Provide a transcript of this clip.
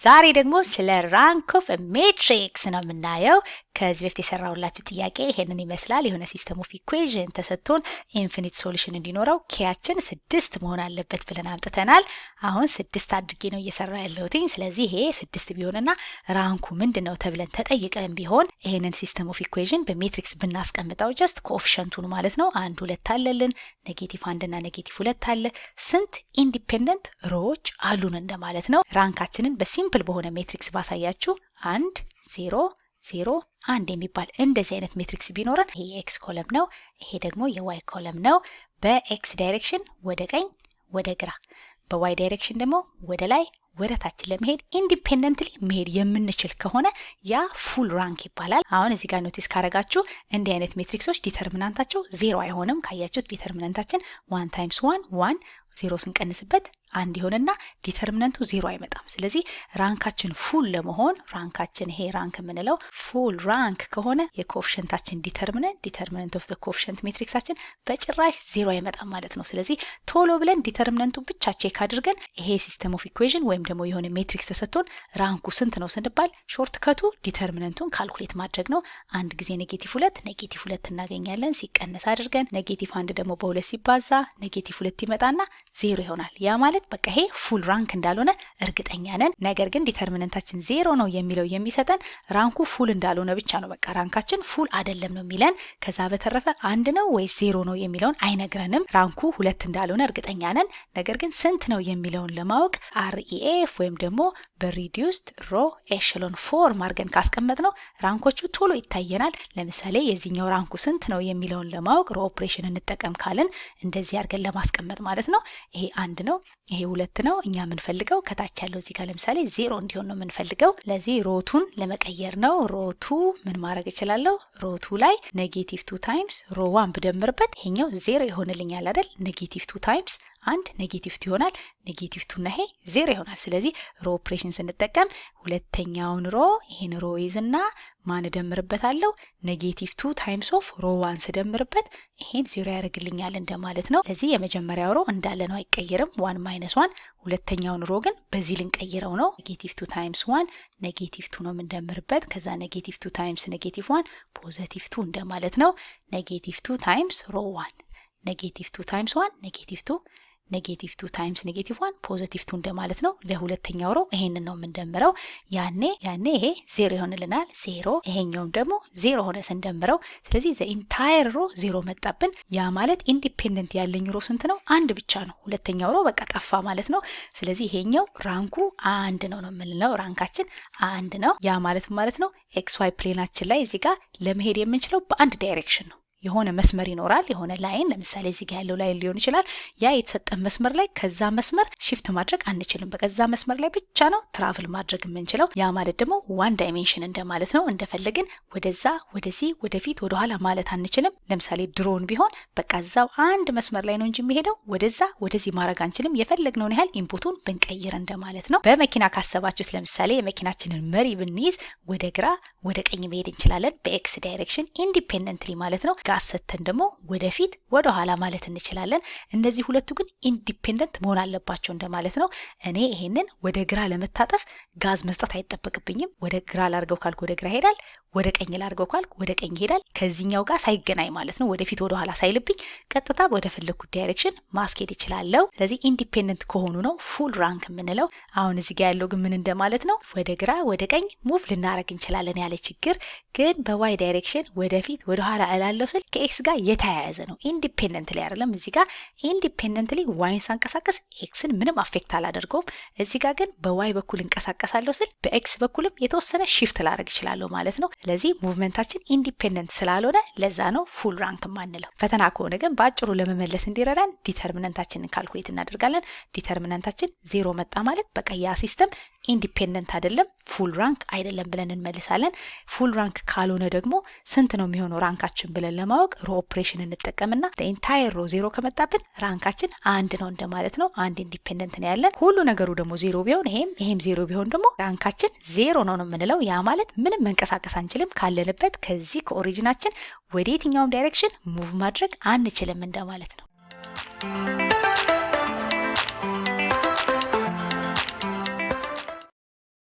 ዛሬ ደግሞ ስለ ራንክ ኦፍ ሜትሪክስ ነው የምናየው። ከዚህ በፊት የሰራሁላችሁ ጥያቄ ይሄንን ይመስላል። የሆነ ሲስተም ኦፍ ኢኩዌሽን ተሰጥቶን ኢንፊኒት ሶሉሽን እንዲኖረው ኬያችን 6 መሆን አለበት ብለን አምጥተናል። አሁን 6 አድርጌ ነው እየሰራ ያለሁትኝ። ስለዚህ ይሄ 6 ቢሆንና ራንኩ ምንድነው ተብለን ተጠይቀን ቢሆን ይሄንን ሲስተም ኦፍ ኢኩዌሽን በሜትሪክስ ብናስቀምጠው ጀስት ኮኤፊሽንቱን ማለት ነው 1 2 አለልን፣ ኔጌቲቭ 1 እና ኔጌቲቭ 2 አለ። ስንት ኢንዲፔንደንት ሮዎች አሉን እንደማለት ነው። ራንካችንን በሲምፕል በሆነ ሜትሪክስ ባሳያችሁ 1 0 0 1 የሚባል እንደዚህ አይነት ሜትሪክስ ቢኖረን ይሄ የኤክስ ኮለም ነው፣ ይሄ ደግሞ የዋይ ኮለም ነው። በኤክስ ዳይሬክሽን ወደ ቀኝ ወደ ግራ፣ በዋይ ዳይሬክሽን ደግሞ ወደ ላይ ወደ ታች ለመሄድ ኢንዲፔንደንትሊ መሄድ የምንችል ከሆነ ያ ፉል ራንክ ይባላል። አሁን እዚህ ጋር ኖቲስ ካረጋችሁ እንዲህ አይነት ሜትሪክሶች ዲተርሚናንታቸው 0 አይሆንም። ካያችሁት ዲተርሚናንታችን 1 ታይምስ 1 1 0 ስንቀንስበት 1 ይሆንና ዲተርሚናንቱ 0 አይመጣም። ስለዚህ ራንካችን ፉል ለመሆን ራንካችን ይሄ ራንክ የምንለው ፉል ራንክ ከሆነ የኮኤፊሽንታችን ዲተርሚናንት ኦፍ ዘ ኮኤፊሽንት ሜትሪክሳችን በጭራሽ 0 አይመጣም ማለት ነው። ስለዚህ ቶሎ ብለን ዲተርሚናንቱን ብቻ ቼክ አድርገን ይሄ ሲስተም ኦፍ ኢኩዌሽን ወይም ደግሞ የሆነ ሜትሪክስ ተሰጥቶን ራንኩ ስንት ነው ስንባል ሾርት ከቱ ዲተርሚናንቱን ካልኩሌት ማድረግ ነው። አንድ ጊዜ ኔጌቲቭ 2 እናገኛለን። ሲቀነስ አድርገን ኔጌቲቭ 1 ደግሞ በ2 ሲባዛ ኔጌቲቭ 2 ይመጣና 0 ይሆናል። ያ ማለት በቃ ይሄ ፉል ራንክ እንዳልሆነ እርግጠኛ ነን። ነገር ግን ዲተርሚናንታችን 0 ነው የሚለው የሚሰጠን ራንኩ ፉል እንዳልሆነ ብቻ ነው። በቃ ራንካችን ፉል አይደለም ነው የሚለን። ከዛ በተረፈ 1 ነው ወይስ 0 ነው የሚለውን አይነግረንም። ራንኩ 2 እንዳልሆነ እርግጠኛ ነን። ነገር ግን ስንት ነው የሚለውን ለማወቅ REF ወይም ደግሞ በሪዲዩስድ ሮ ኤሽሎን ፎርም አድርገን ካስቀመጥ ነው ራንኮቹ ቶሎ ይታየናል። ለምሳሌ የዚህኛው ራንኩ ስንት ነው የሚለውን ለማወቅ ሮ ኦፕሬሽን እንጠቀም ካልን እንደዚህ አድርገን ለማስቀመጥ ማለት ነው። ይሄ 1 ነው፣ ይሄ 2 ነው። እኛ የምንፈልገው ከታች ያለው እዚህ ጋር ለምሳሌ 0 እንዲሆን ነው የምንፈልገው። ለዚህ ሮቱን ለመቀየር ነው። ሮቱ ምን ማድረግ እችላለሁ? ሮቱ ላይ ኔጌቲቭ 2 ታይምስ ሮ 1 ብደምርበት ይሄኛው 0 ይሆንልኛል አይደል? ኔጌቲቭ 2 ታይምስ 1 ኔጌቲቭ 2 ይሆናል። ኔጌቲቭ 2 እና ይሄ 0 ይሆናል። ስለዚህ ሮ ኦፕሬሽን ስንጠቀም ሁለተኛውን ሮ ይሄን ሮ ይዝና ማን ደምርበታለሁ? ኔጌቲቭ 2 ታይምስ ኦፍ ሮ 1 ስደምርበት ይሄን 0 ያደርግልኛል እንደማለት ነው። ስለዚህ የመጀመሪያው ሮ እንዳለ ነው አይቀየርም፣ 1 ማይነስ 1። ሁለተኛውን ሮ ግን በዚህ ልንቀይረው ነው። ኔጌቲቭ 2 ታይምስ 1 ኔጌቲቭ 2 ነው የምንደምርበት። ከዛ ኔጌቲቭ 2 ታይምስ ኔጌቲቭ 1 ፖዚቲቭ 2 እንደማለት ነው። ኔጌቲቭ 2 ታይምስ ሮ 1 ኔጌቲቭ 2 ታይምስ 1 ኔጌቲቭ 2 ኔጌቲቭ 2 ታይምስ ኔጌቲቭ 1 ፖዚቲቭ 2 እንደማለት ነው። ለሁለተኛው ሮ ይሄንን ነው የምንደምረው። ያኔ ይሄ 0 ይሆንልናል። 0 ይሄኛውም ደግሞ 0 ሆነ ስንደምረው። ስለዚህ ዘ ኢንታየር ሮ 0 መጣብን። ያ ማለት ኢንዲፔንደንት ያለኝ ሮ ስንት ነው? 1 ብቻ ነው። ሁለተኛው ሮ በቃ ጠፋ ማለት ነው። ስለዚህ ይሄኛው ራንኩ 1 ነው የምንለው። ራንካችን 1 ነው። ያ ማለት ነው ኤክስ ዋይ ፕሌናችን ላይ እዚህ ጋር ለመሄድ የምንችለው በአንድ ዳይሬክሽን ነው። የሆነ መስመር ይኖራል፣ የሆነ ላይን፣ ለምሳሌ እዚህ ጋር ያለው ላይን ሊሆን ይችላል። ያ የተሰጠን መስመር ላይ ከዛ መስመር ሽፍት ማድረግ አንችልም። በዛ መስመር ላይ ብቻ ነው ትራቭል ማድረግ የምንችለው። ያ ማለት ደግሞ ዋን ዳይሜንሽን እንደማለት ነው። እንደፈለግን ወደዛ፣ ወደዚህ፣ ወደፊት፣ ወደኋላ ማለት አንችልም። ለምሳሌ ድሮን ቢሆን በቃ እዛው አንድ መስመር ላይ ነው እንጂ የሚሄደው ወደዛ፣ ወደዚህ ማድረግ አንችልም። የፈለግነውን ያህል ኢንፑቱን ብንቀይር እንደማለት ነው። በመኪና ካሰባችሁት ለምሳሌ የመኪናችንን መሪ ብንይዝ ወደ ግራ፣ ወደ ቀኝ መሄድ እንችላለን በኤክስ ዳይሬክሽን ኢንዲፔንደንትሊ ማለት ነው። ጋዝ ሰተን ደግሞ ወደፊት ወደ ኋላ ማለት እንችላለን። እነዚህ ሁለቱ ግን ኢንዲፔንደንት መሆን አለባቸው እንደማለት ነው። እኔ ይሄንን ወደ ግራ ለመታጠፍ ጋዝ መስጠት አይጠበቅብኝም። ወደ ግራ ላርገው ካልኩ ወደ ግራ ይሄዳል፣ ወደ ቀኝ ላርገው ካልኩ ወደ ቀኝ ይሄዳል። ከዚህኛው ጋር ሳይገናኝ ማለት ነው። ወደፊት ወደ ኋላ ሳይልብኝ ቀጥታ ወደ ፈለኩት ዳይሬክሽን ማስኬድ ይችላል። ስለዚህ ኢንዲፔንደንት ከሆኑ ነው ፉል ራንክ የምንለው። አሁን እዚህ ጋር ያለው ግን ምን እንደማለት ነው? ወደ ግራ ወደ ቀኝ ሙቭ ልናረግ እንችላለን ያለ ችግር ግን በዋይ ዳይሬክሽን ወደፊት ወደ ኋላ እላለሁ ስል ከኤክስ ጋር የተያያዘ ነው። ኢንዲፔንደንትሊ አይደለም። እዚህ ጋር ኢንዲፔንደንትሊ ዋይን ሳንቀሳቀስ ኤክስን ምንም አፌክት አላደርገውም። እዚህ ጋር ግን በዋይ በኩል እንቀሳቀሳለሁ ስል በኤክስ በኩልም የተወሰነ ሺፍት ላደርግ እችላለሁ ማለት ነው። ስለዚህ ሙቭመንታችን ኢንዲፔንደንት ስላልሆነ ለዛ ነው ፉል ራንክ ማንለው። ፈተና ከሆነ ግን በአጭሩ ለመመለስ እንዲረዳን ዲተርሚናንታችንን ካልኩሌት እናደርጋለን። ዲተርሚናንታችን 0 መጣ ማለት በቃ ያ ሲስተም ኢንዲፔንደንት አይደለም፣ ፉል ራንክ አይደለም ብለን እንመልሳለን። ፉል ራንክ ካልሆነ ደግሞ ስንት ነው የሚሆነው ራንካችን ብለን ለማወቅ ሮ ኦፕሬሽን እንጠቀምና ለኢንታየር ሮ 0 ከመጣብን ራንካችን 1 ነው እንደማለት ነው። አንድ ኢንዲፔንደንት ነው ያለን። ሁሉ ነገሩ ደግሞ 0 ቢሆን ይሄም 0 ቢሆን ደግሞ ራንካችን 0 ነው የምንለው። ያ ማለት ምንም መንቀሳቀስ አንችልም። ካለንበት ከዚህ ከኦሪጂናችን ወደ የትኛውም ዳይሬክሽን ሙቭ ማድረግ አንችልም እንደማለት ነው።